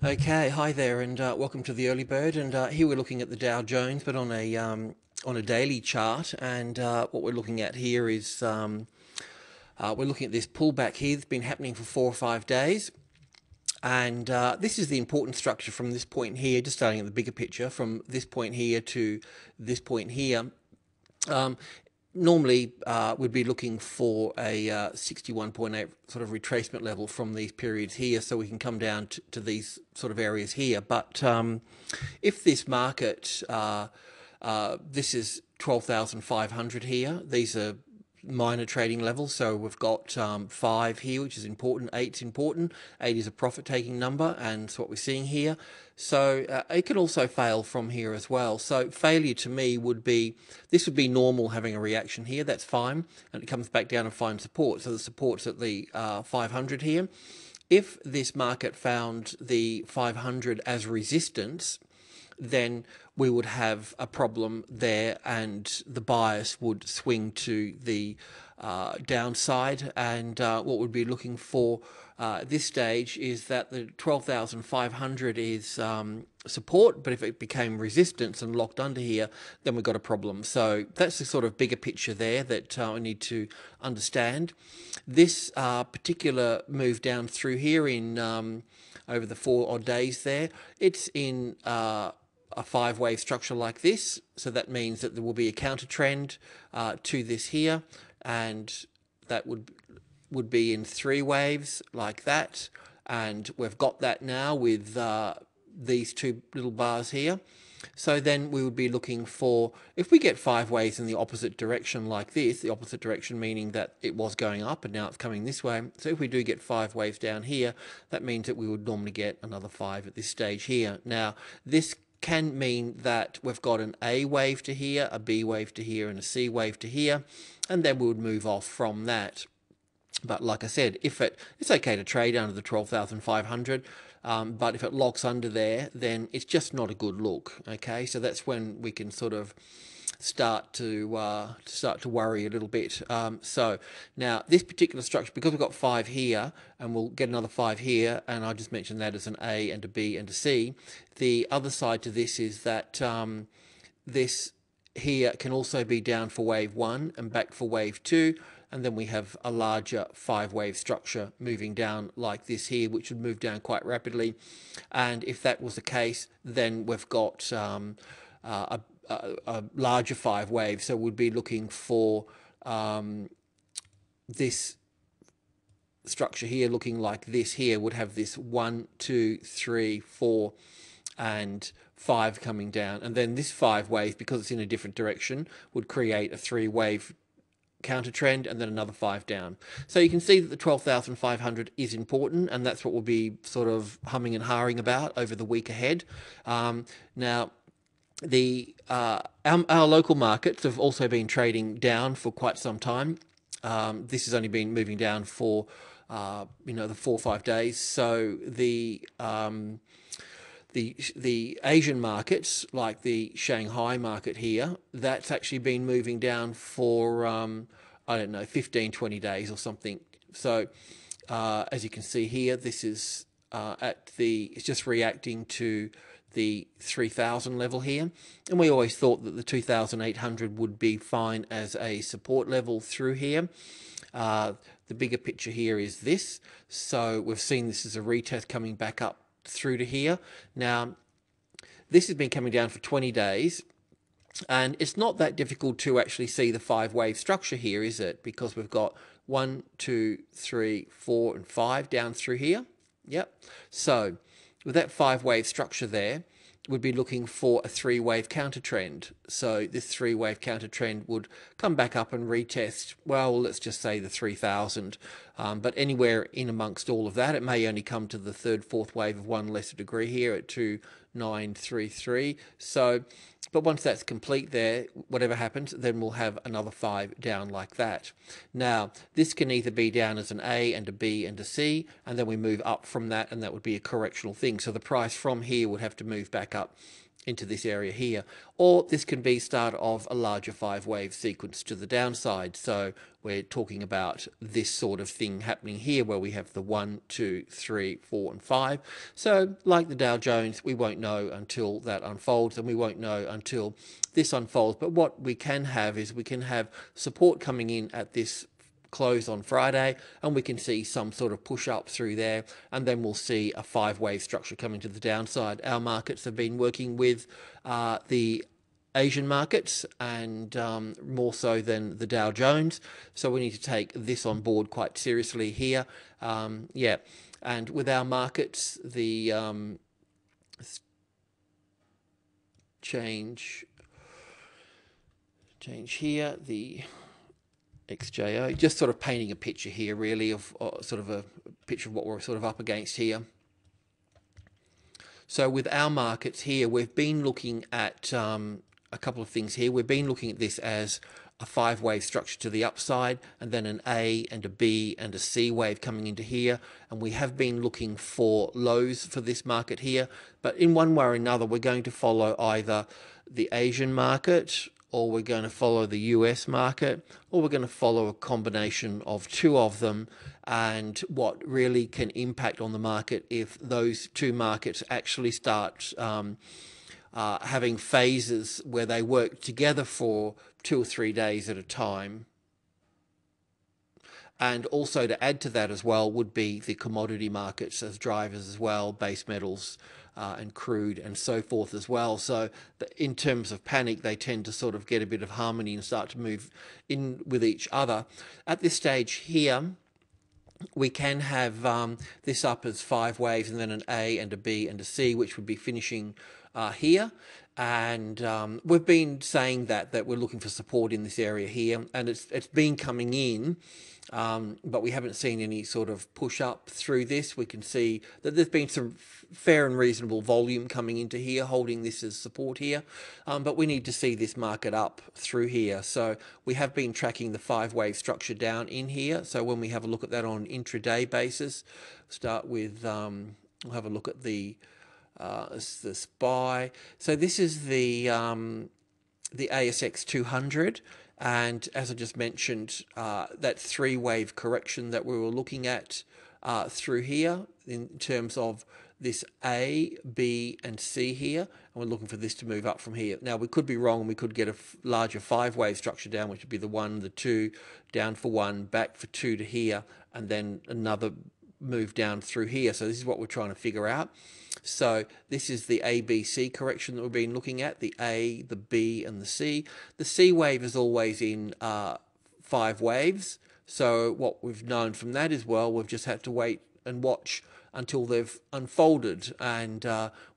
Okay, hi there, and welcome to the Early Bird. And here we're looking at the Dow Jones, but on a daily chart. And what we're looking at here is we're looking at this pullback here that's been happening for 4 or 5 days. And this is the important structure from this point here, just starting at the bigger picture, from this point here to this point here. Um, Normally, we'd be looking for a 61.8 sort of retracement level from these periods here, so we can come down to these sort of areas here. But if this market, this is 12,500 here, these are minor trading levels. So we've got 5 here, which is important. 8's important. 8 is a profit-taking number, and that's what we're seeing here. So it can also fail from here as well. So failure to me would be, this would be normal having a reaction here. That's fine. And it comes back down and finds support. So the support's at the 500 here. If this market found the 500 as resistance, then we would have a problem there, and the bias would swing to the downside. And what we'd be looking for at this stage is that the 12,500 is support, but if it became resistance and locked under here, then we've got a problem. So that's the sort of bigger picture there that I need to understand. This particular move down through here in over the 4 odd days there, it's in a 5-wave structure like this. So that means that there will be a counter trend to this here, and that would be in 3 waves like that. And we've got that now with these 2 little bars here. So then we would be looking for, if we get 5 waves in the opposite direction like this, the opposite direction meaning that it was going up and now it's coming this way. So if we do get 5 waves down here, that means that we would normally get another 5 at this stage here. Now, this can mean that we've got an A wave to here, a B wave to here, and a C wave to here, and then we would move off from that. But like I said, if it's okay to trade under the 12,500, but if it locks under there, then it's just not a good look. Okay, so that's when we can sort of start to worry a little bit. So now this particular structure, because we've got 5 here, and we'll get another 5 here, and I just mentioned that as an A and a B and a C. The other side to this is that this here can also be down for wave 1 and back for wave 2. And then we have a larger 5-wave structure moving down like this here, which would move down quite rapidly. And if that was the case, then we've got a larger 5 wave. So we'd be looking for this structure here looking like this here, would have this 1, 2, 3, 4, and 5 coming down. And then this 5 wave, because it's in a different direction, would create a 3-wave counter trend, and then another 5 down. So you can see that the 12,500 is important, and that's what we'll be sort of humming and hawing about over the week ahead. Now, our local markets have also been trading down for quite some time. This has only been moving down for the 4 or 5 days. So the Asian markets, like the Shanghai market here, that's actually been moving down for, I don't know, 15, 20 days or something. So as you can see here, this is it's just reacting to the 3,000 level here. And we always thought that the 2,800 would be fine as a support level through here. The bigger picture here is this. So we've seen this as a retest coming back up through to here. Now, this has been coming down for 20 days, and it's not that difficult to actually see the 5-wave structure here, is it? Because we've got 1, 2, 3, 4, and 5 down through here. Yep. So with that 5-wave structure there, would be looking for a 3-wave counter trend. So this 3-wave counter trend would come back up and retest, well, let's just say the 3,000. But anywhere in amongst all of that, it may only come to the 3rd, 4th wave of 1 lesser degree here at 2,933. So, but once that's complete there, whatever happens, then we'll have another 5 down like that. Now, this can either be down as an A and a B and a C, and then we move up from that, and that would be a correctional thing. So the price from here would have to move back up into this area here, or this can be start of a larger 5-wave sequence to the downside. So we're talking about this sort of thing happening here, where we have the 1, 2, 3, 4, and 5. So like the Dow Jones, we won't know until that unfolds, and we won't know until this unfolds. But what we can have is we can have support coming in at this close on Friday, and we can see some sort of push up through there, and then we'll see a 5-wave structure coming to the downside. Our markets have been working with the Asian markets, and more so than the Dow Jones, so we need to take this on board quite seriously here. Yeah, and with our markets, the change here, the XJO, just sort of painting a picture here really of sort of a picture of what we're sort of up against here. So with our markets here, we've been looking at a couple of things here. We've been looking at this as a 5-wave structure to the upside, and then an A and a B and a C wave coming into here, and we have been looking for lows for this market here. But in one way or another, we're going to follow either the Asian market, or we're going to follow the US market, or we're going to follow a combination of two of them. And what really can impact on the market if those two markets actually start having phases where they work together for 2 or 3 days at a time. And also to add to that as well would be the commodity markets as drivers as well, base metals and crude and so forth as well. So in terms of panic, they tend to sort of get a bit of harmony and start to move in with each other. At this stage here, we can have this up as 5 waves, and then an A and a B and a C, which would be finishing here. And we've been saying that we're looking for support in this area here, and it's been coming in, but we haven't seen any sort of push up through this. We can see that there's been some fair and reasonable volume coming into here, holding this as support here, but we need to see this market up through here. So we have been tracking the 5-wave structure down in here. So when we have a look at that on an intraday basis, start with we'll have a look at the SPY. So this is the ASX 200, and as I just mentioned, that 3-wave correction that we were looking at through here in terms of this A, B, and C here, and we're looking for this to move up from here. Now we could be wrong, and we could get a larger 5-wave structure down, which would be the 1, the 2, down for 1, back for 2 to here, and then another move down through here. So this is what we're trying to figure out. So this is the ABC correction that we've been looking at, the A, the B, and the C. The C wave is always in 5 waves. So what we've known from that is, well, we've just had to wait and watch until they've unfolded, and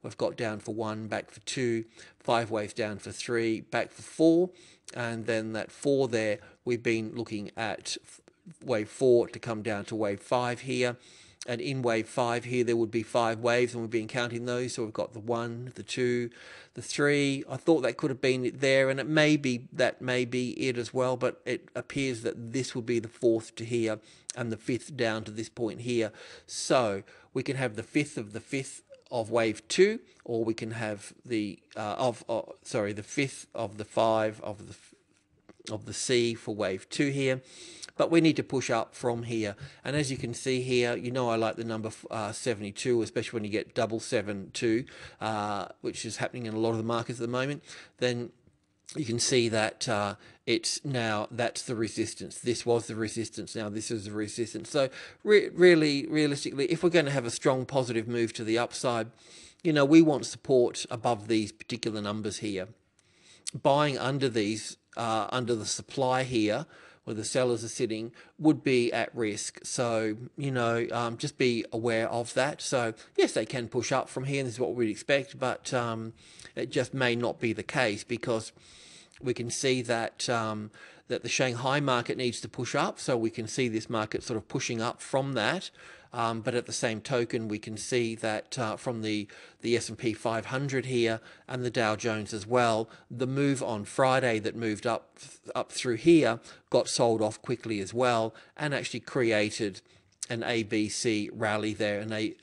we've got down for 1, back for 2, 5 waves down for 3, back for 4, and then that 4 there, we've been looking at wave 4 to come down to wave 5 here. And in wave 5 here, there would be 5 waves, and we've been counting those. So we've got the 1, the 2, the 3. I thought that could have been it there, and that may be it as well, but it appears that this would be the 4th to here, and the 5th down to this point here. So we can have the 5th of the 5th of wave 2, or we can have the the 5th of the 5 of the C for wave 2 here. But we need to push up from here. And as you can see here, you know I like the number 72, especially when you get 772, which is happening in a lot of the markets at the moment. Then you can see that it's now, that's the resistance. This was the resistance. Now this is the resistance. So really, realistically, if we're going to have a strong positive move to the upside, you know, we want support above these particular numbers here. Buying under these, under the supply here, where the sellers are sitting, would be at risk. So, you know, just be aware of that. So, yes, they can push up from here, and this is what we'd expect, but it just may not be the case, because we can see that that the Shanghai market needs to push up. So we can see this market sort of pushing up from that. But at the same token, we can see that from the S&P 500 here and the Dow Jones as well, the move on Friday that moved up through here got sold off quickly as well, and actually created an A, B, C rally there, and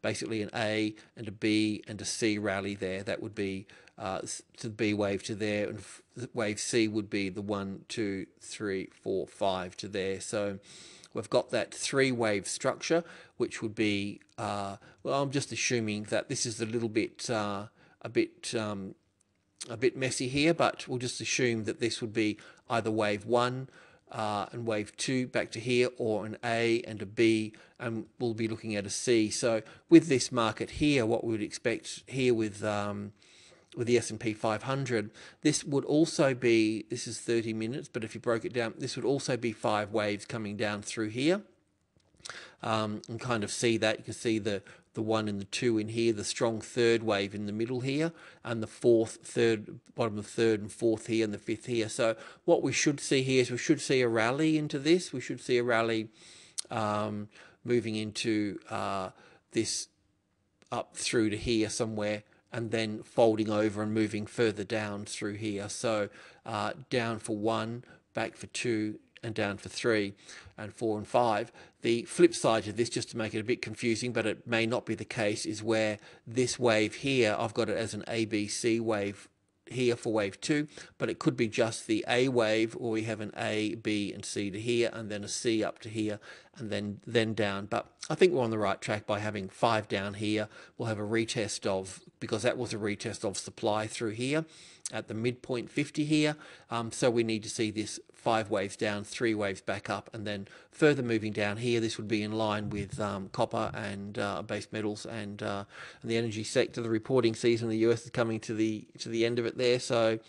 basically an A and a B and a C rally there. That would be to the B wave to there, and wave C would be the 1, 2, 3, 4, 5 to there. So we've got that 3-wave structure, which would be well, I'm just assuming that this is a little bit a bit messy here, but we'll just assume that this would be either wave 1 and wave 2 back to here, or an A and a B, and we'll be looking at a C. So with this market here, what we would expect here with the S&P 500, this would also be, this is 30 minutes, but if you broke it down, this would also be 5 waves coming down through here. And kind of see that. You can see the 1 and the 2 in here, the strong 3rd wave in the middle here, and the 4th, 3rd, bottom of 3rd and 4th here, and the 5th here. So what we should see here is we should see a rally into this. We should see a rally moving into this up through to here somewhere, and then folding over and moving further down through here. So down for 1, back for 2, and down for 3 and 4 and 5. The flip side of this, just to make it a bit confusing, but it may not be the case, is where this wave here, I've got it as an ABC wave here for wave 2, but it could be just the A wave, or we have an A, B and C to here, and then a C up to here, and then down. But I think we're on the right track by having 5 down here. We'll have a retest of, because that was a retest of supply through here at the midpoint 50 here. So we need to see this 5 waves down, 3 waves back up, and then further moving down here. This would be in line with copper and base metals and the energy sector. The reporting season in the US is coming to the end of it there, so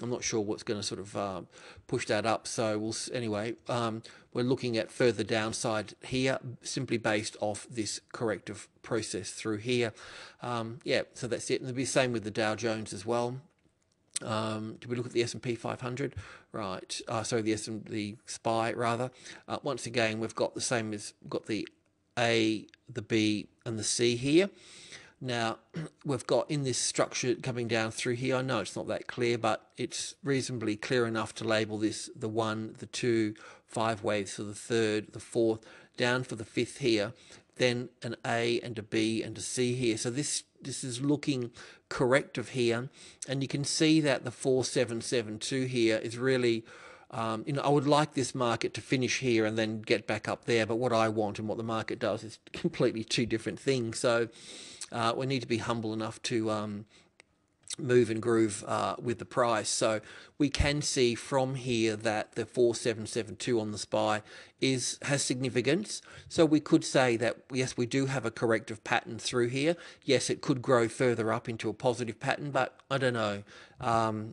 I'm not sure what's going to sort of push that up. So anyway, we're looking at further downside here, simply based off this corrective process through here. Yeah, so that's it. And it'll be the same with the Dow Jones as well. Do we look at the S&P 500? Right. Sorry, the SPY rather. Once again, we've got the same as got the A, the B, and the C here. Now, we've got in this structure coming down through here. I know it's not that clear, but it's reasonably clear enough to label this the 1, the 2, 5 waves for the 3rd, the 4th, down for the 5th here, then an A and a B and a C here. So this is looking corrective here, and you can see that the 4772 here is really, I would like this market to finish here and then get back up there, but what I want and what the market does is completely 2 different things. So we need to be humble enough to move and groove with the price. So we can see from here that the 4772 on the SPY has significance. So we could say that, yes, we do have a corrective pattern through here. Yes, it could grow further up into a positive pattern, but I don't know.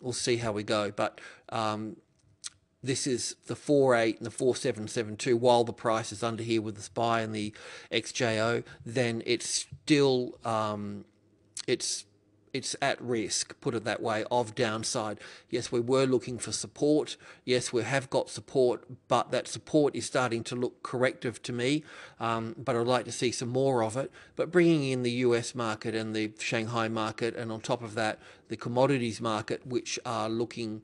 We'll see how we go. But this is the 48 and the 4772. While the price is under here with the SPY and the XJO, then it's still it's at risk, put it that way, of downside. Yes, we were looking for support. Yes, we have got support, but that support is starting to look corrective to me. But I'd like to see some more of it. But bringing in the US market and the Shanghai market, and on top of that, the commodities market, which are looking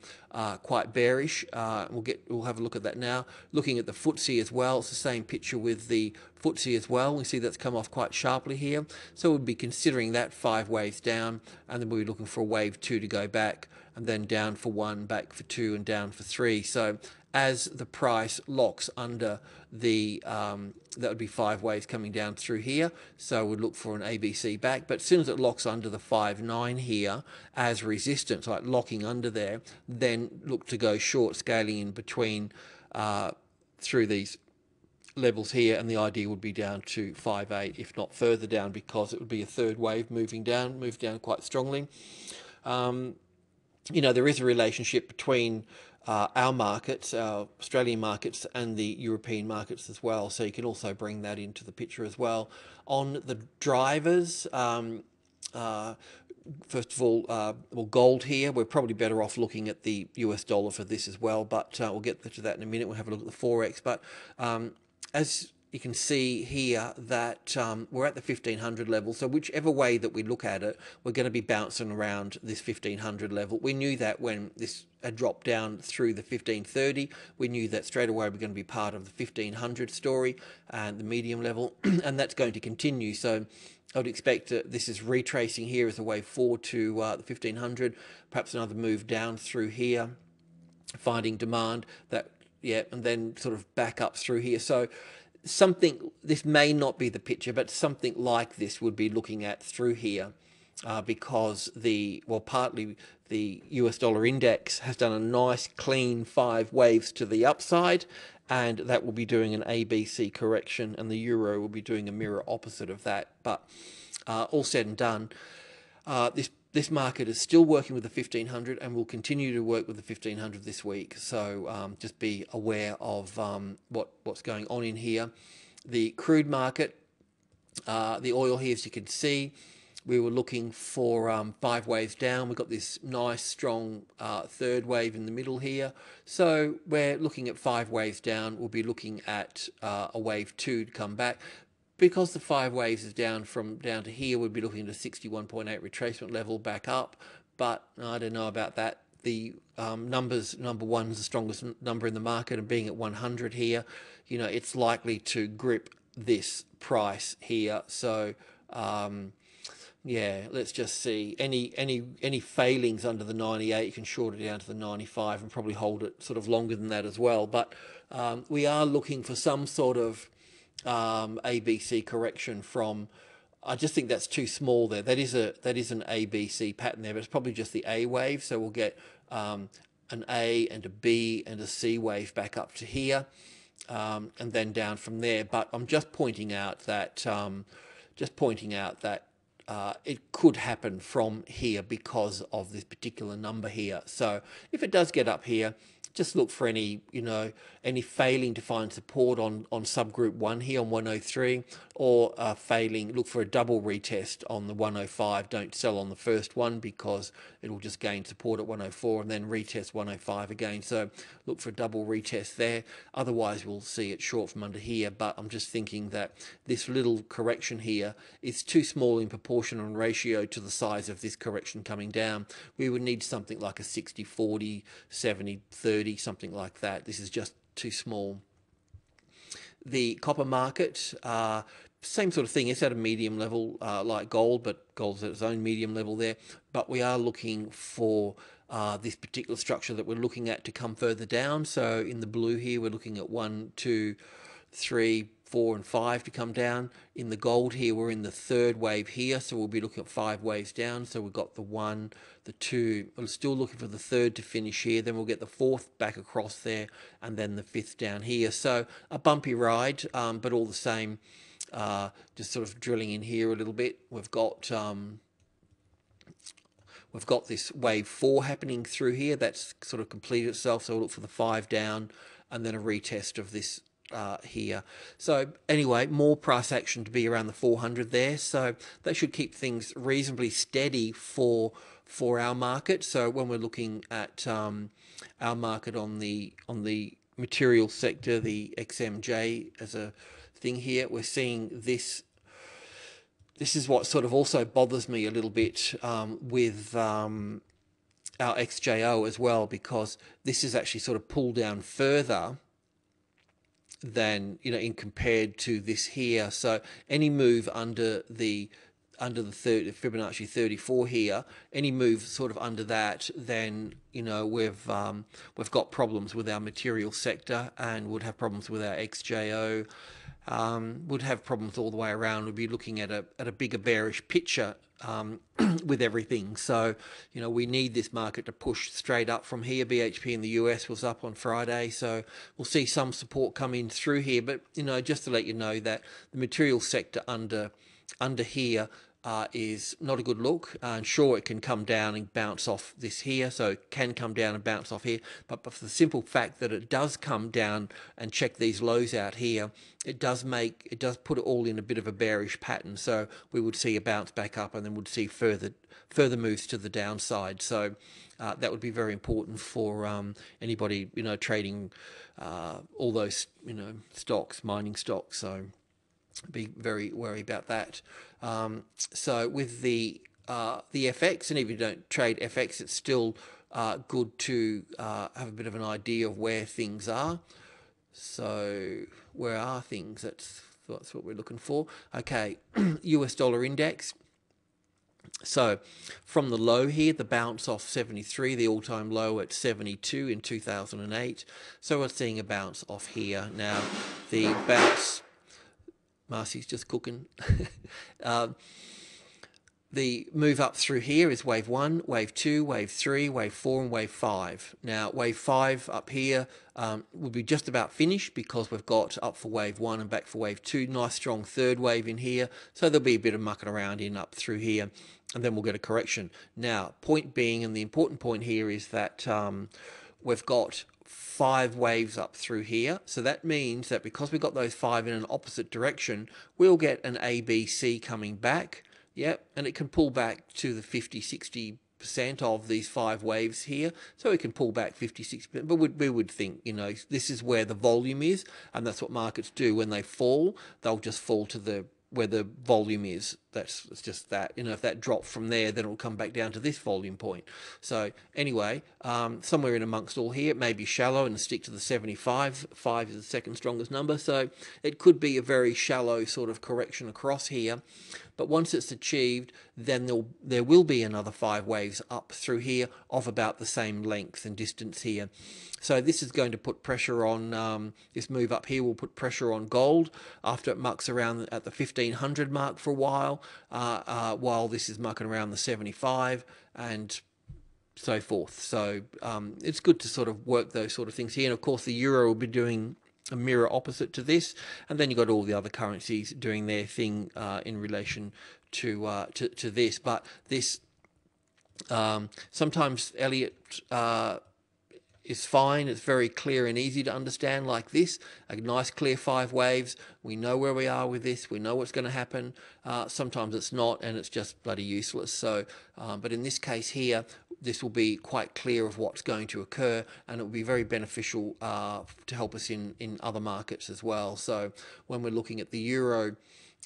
quite bearish. We'll have a look at that now. Looking at the FTSE as well, it's the same picture with the FTSE as well. We see that's come off quite sharply here. So we'll be considering that 5 waves down, and then we'll be looking for a wave 2 to go back, and then down for 1, back for 2, and down for 3. So as the price locks under the, that would be 5 waves coming down through here. So we'd look for an ABC back. But as soon as it locks under the 5.9 here as resistance, like locking under there, then look to go short, scaling in between through these levels here, and the idea would be down to 5.8, if not further down, because it would be a 3rd wave moving down, move down quite strongly. There is a relationship between our markets, our Australian markets, and the European markets as well. So you can also bring that into the picture as well. On the drivers, first of all, gold here, we're probably better off looking at the US dollar for this as well, but we'll get to that in a minute. We'll have a look at the Forex. But as you can see here that we're at the 1500 level. So whichever way that we look at it, we're going to be bouncing around this 1500 level. We knew that when this had dropped down through the 1530, we knew that straight away we're going to be part of the 1500 story and the medium level, and that's going to continue. So I would expect this is retracing here as a way forward to the 1500, perhaps another move down through here, finding demand that, yeah, and then sort of back up through here. So something, this may not be the picture, but something like this would be looking at through here, because partly the US dollar index has done a nice clean 5 waves to the upside, and that will be doing an ABC correction, and the euro will be doing a mirror opposite of that. But all said and done, this market is still working with the 1500 and will continue to work with the 1500 this week. So just be aware of what's going on in here. The crude market, the oil here, as you can see, we were looking for 5 waves down. We've got this nice strong third wave in the middle here. So we're looking at 5 waves down. We'll be looking at a wave 2 to come back. Because the 5 waves is down to here, we'd be looking at a 61.8 retracement level back up. But I don't know about that. The number one is the strongest number in the market, and being at 100 here, it's likely to grip this price here. So yeah, let's just see. Any failings under the 98, you can short it down to the 95 and probably hold it sort of longer than that as well. But we are looking for some sort of ABC correction from, I just think that's too small there. That is an ABC pattern there, but it's probably just the A wave. So we'll get an A and a B and a C wave back up to here, and then down from there. But I'm just pointing out that it could happen from here because of this particular number here. So if it does get up here, just look for any failing to find support on subgroup 1 here on 103, or failing, look for a double retest on the 105. Don't sell on the first one because it will just gain support at 104 and then retest 105 again. So look for a double retest there. Otherwise, we'll see it short from under here. But I'm just thinking that this little correction here is too small in proportion and ratio to the size of this correction coming down. We would need something like a 60-40, 70-30, something like that. This is just too small. The copper market, same sort of thing. It's at a medium level like gold, but gold's at its own medium level there. But we are looking for this particular structure that we're looking at to come further down. So in the blue here, we're looking at 1, 2, 3, 4 and 5 to come down. In the gold here, we're in the third wave here, so we'll be looking at 5 waves down. So we've got the 1, the 2, we're still looking for the third to finish here, then we'll get the 4th back across there, and then the 5th down here. So a bumpy ride, but all the same, just sort of drilling in here a little bit. We've got this wave 4 happening through here. That's sort of completed itself, so we'll look for the 5 down and then a retest of this here. So anyway, more price action to be around the 400 there. So that should keep things reasonably steady for our market. So when we're looking at our market on the material sector, the XMJ as a thing here, we're seeing this. This is what sort of also bothers me a little bit with our XJO as well, because this is actually sort of pulled down further than in compared to this here. So any move under the Fibonacci 34 here, any move sort of under that, then we've got problems with our material sector, and would have problems with our XJO. Would have problems all the way around. We'd be looking at a bigger bearish picture with everything. So, we need this market to push straight up from here. BHP in the US was up on Friday, so we'll see some support come in through here. But, just to let you know that the material sector under here is not a good look. And sure, it can come down and bounce off this here, so it can come down and bounce off here, but for the simple fact that it does come down and check these lows out here, it does put it all in a bit of a bearish pattern. So we would see a bounce back up, and then would see further moves to the downside. So that would be very important for anybody trading all those stocks, mining stocks. So be very wary about that. So with the FX, and if you don't trade FX, it's still good to have a bit of an idea of where things are. So where are things? That's what we're looking for. Okay, US dollar index. So from the low here, the bounce off 73, the all-time low at 72 in 2008. So we're seeing a bounce off here. Now the bounce, Marcy's just cooking. The move up through here is wave 1, wave 2, wave 3, wave 4, and wave 5. Now, wave 5 up here will be just about finished, because we've got up for wave 1 and back for wave 2. Nice strong third wave in here. So there'll be a bit of mucking around in up through here, and then we'll get a correction. Now, point being, and the important point here is that we've got 5 waves up through here. So that means that because we've got those 5 in an opposite direction, we'll get an ABC coming back. Yep, and it can pull back to the 50-60% of these 5 waves here. So it can pull back 50-60%, but we would think, this is where the volume is, and that's what markets do. When they fall, they'll just fall to where the volume is. It's just that. If that drops from there, then it'll come back down to this volume point. So anyway, somewhere in amongst all here, it may be shallow and stick to the 75. 5 is the second strongest number. So it could be a very shallow sort of correction across here. But once it's achieved, then there will be another 5 waves up through here of about the same length and distance here. So this is going to put pressure on, this move up here will put pressure on gold after it mucks around at the 1500 mark for a while this is mucking around the 75 and so forth. So it's good to sort of work those sort of things here. And of course the euro will be doing a mirror opposite to this, and then you've got all the other currencies doing their thing in relation to this. But this sometimes Elliott is fine. It's very clear and easy to understand like this. A nice clear 5 waves. We know where we are with this. We know what's going to happen. Sometimes it's not, and it's just bloody useless. So, but in this case here, this will be quite clear of what's going to occur, and it will be very beneficial to help us in other markets as well. So when we're looking at the euro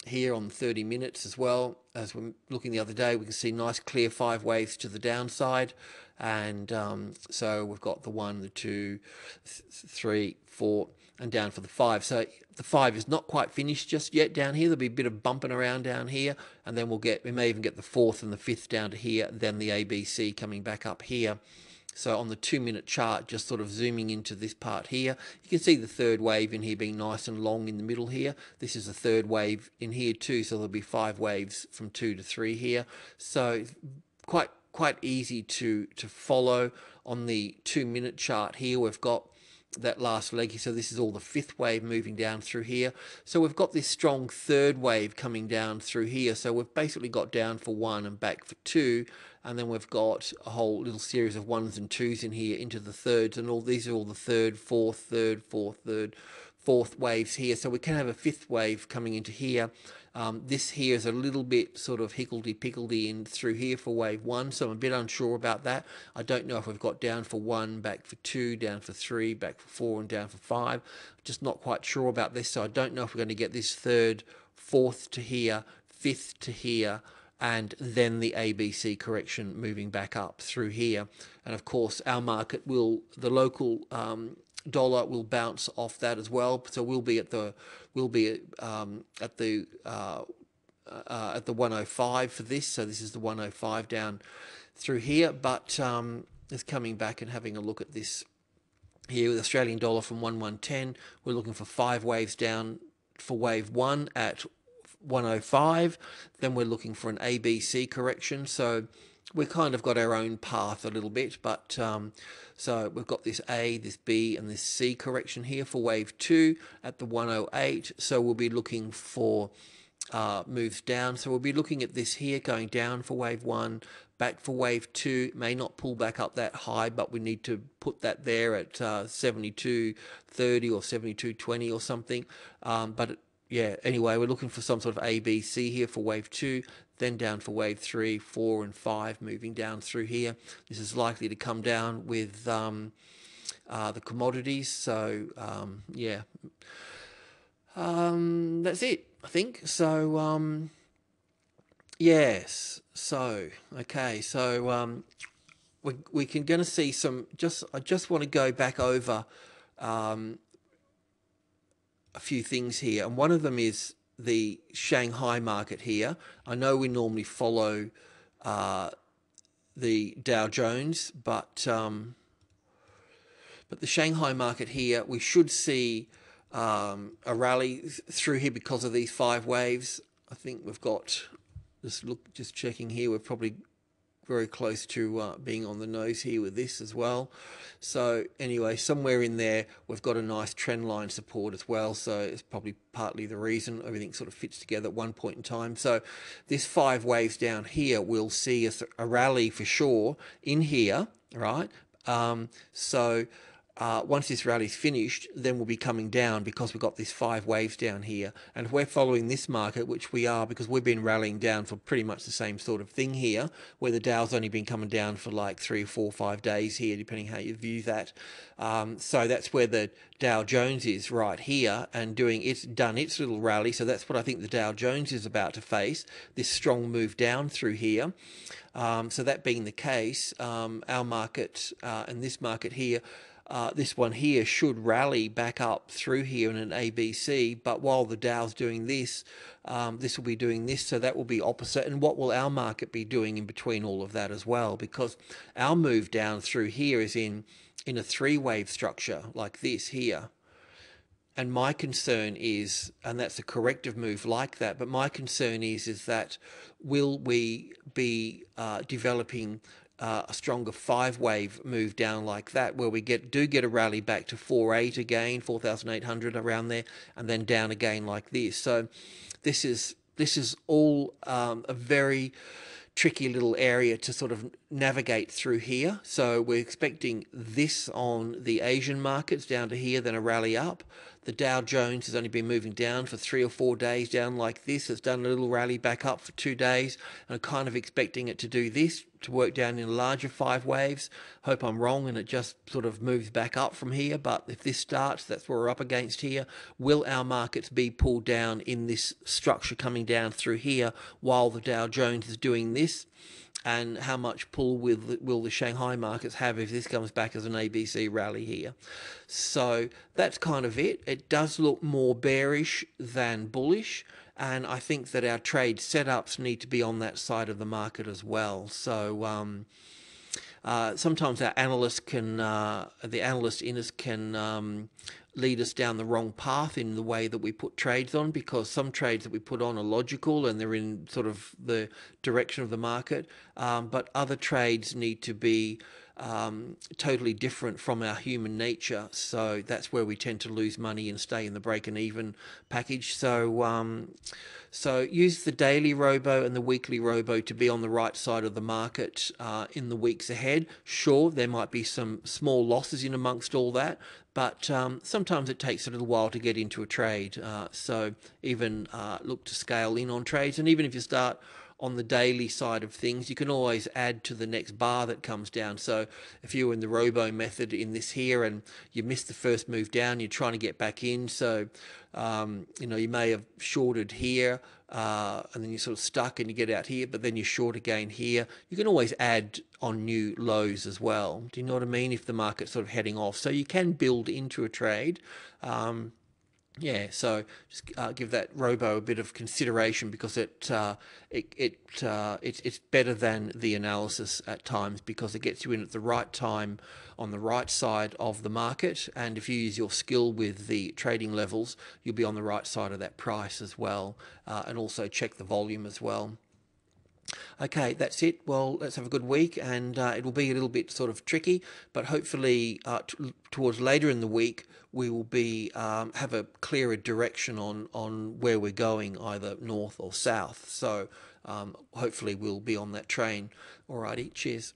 here on 30 minutes as well, as we're looking the other day, we can see nice clear 5 waves to the downside. And so we've got the 1, the 2, 3, 4, and down for the 5. So the 5 is not quite finished just yet down here. There'll be a bit of bumping around down here, and then we may even get the 4th and the 5th down to here, then the ABC coming back up here. So on the 2-minute chart, just sort of zooming into this part here, you can see the 3rd wave in here being nice and long in the middle here. This is the 3rd wave in here too, so there'll be 5 waves from 2 to 3 here. So quite easy to follow. On the 2-minute chart here, we've got that last leg. So this is all the 5th wave moving down through here. So we've got this strong 3rd wave coming down through here. So we've basically got down for 1 and back for 2. And then we've got a whole little series of 1s and 2s in here into the 3rds. And all these are all the 3rd, 4th, 3rd, 4th, 3rd, 4th waves here. So we can have a 5th wave coming into here. This here is a little bit sort of higgledy-piggledy in through here for wave 1, so I'm a bit unsure about that. I don't know if we've got down for 1, back for 2, down for 3, back for 4, and down for 5. Just not quite sure about this, so I don't know if we're going to get this 3rd, 4th to here, 5th to here, and then the ABC correction moving back up through here. And of course, our market the local dollar will bounce off that as well. So we'll be at the 105 for this. So this is the 105 down through here, but it's coming back and having a look at this here with Australian dollar from 1110. We're looking for 5 waves down for wave 1 at 105. Then we're looking for an ABC correction. So we kind of got our own path a little bit, but so we've got this A, this B, and this C correction here for wave 2 at the 108. So we'll be looking for moves down. So we'll be looking at this here going down for wave 1, back for wave 2. It may not pull back up that high, but we need to put that there at 72.30 or 72.20 or something. Yeah, anyway, we're looking for some sort of ABC here for wave 2, then down for wave 3, 4 and 5, moving down through here. This is likely to come down with the commodities. So yeah, that's it, I think. So yes, so okay, so we can gonna see some. I just want to go back over a few things here, and one of them is the Shanghai market here. I know we normally follow the Dow Jones, but the Shanghai market here, we should see a rally through here because of these 5 waves. I think we've got, just checking here, we're probably very close to being on the nose here with this as well. So anyway, somewhere in there we've got a nice trend line support as well, so it's probably partly the reason everything sort of fits together at one point in time. So this 5 waves down here, we'll see a rally for sure in here, right? Once this rally's finished, then we'll be coming down because we've got these 5 waves down here. And if we're following this market, which we are because we've been rallying down for pretty much the same sort of thing here, where the Dow's only been coming down for like 3 or 4 or 5 days here, depending how you view that. So that's where the Dow Jones is right here and done its little rally. So that's what I think the Dow Jones is about to face, this strong move down through here. So that being the case, our market and this market here, this one here should rally back up through here in an ABC, but while the Dow's doing this, this will be doing this, so that will be opposite. And what will our market be doing in between all of that as well? Because our move down through here is in a 3-wave structure like this here. And my concern is, and that's a corrective move like that, but my concern is that will we be developing a stronger 5-wave move down like that, where we do get a rally back to 4.8 again, 4,800 around there, and then down again like this. So this is all a very tricky little area to sort of navigate through here. So we're expecting this on the Asian markets down to here, then a rally up. The Dow Jones has only been moving down for 3 or 4 days down like this. It's done a little rally back up for 2 days, and I'm kind of expecting it to do this, to work down in larger 5 waves. Hope I'm wrong and it just sort of moves back up from here, but if this starts, that's what we're up against here. Will our markets be pulled down in this structure coming down through here while the Dow Jones is doing this? And how much pull will the Shanghai markets have if this comes back as an ABC rally here? So that's kind of it. It does look more bearish than bullish, and I think that our trade setups need to be on that side of the market as well. So sometimes our analysts can, the analyst in us can lead us down the wrong path in the way that we put trades on, because some trades that we put on are logical and they're in sort of the direction of the market, but other trades need to be totally different from our human nature. So that's where we tend to lose money and stay in the break and even package. So use the daily robo and the weekly robo to be on the right side of the market in the weeks ahead. Sure, there might be some small losses in amongst all that, but sometimes it takes a little while to get into a trade. So even look to scale in on trades, and even if you start on the daily side of things, you can always add to the next bar that comes down. So if you're in the robo method in this here and you missed the first move down, you're trying to get back in. So, you may have shorted here and then you're sort of stuck and you get out here, but then you're short again here. You can always add on new lows as well. Do you know what I mean? If the market's sort of heading off. So you can build into a trade. Yeah, so just give that robo a bit of consideration, because it's better than the analysis at times, because it gets you in at the right time on the right side of the market, and if you use your skill with the trading levels, you'll be on the right side of that price as well, and also check the volume as well. Okay, that's it. Well, let's have a good week, and it will be a little bit sort of tricky, but hopefully towards later in the week we will be have a clearer direction on where we're going, either north or south. So hopefully we'll be on that train. Alrighty, cheers.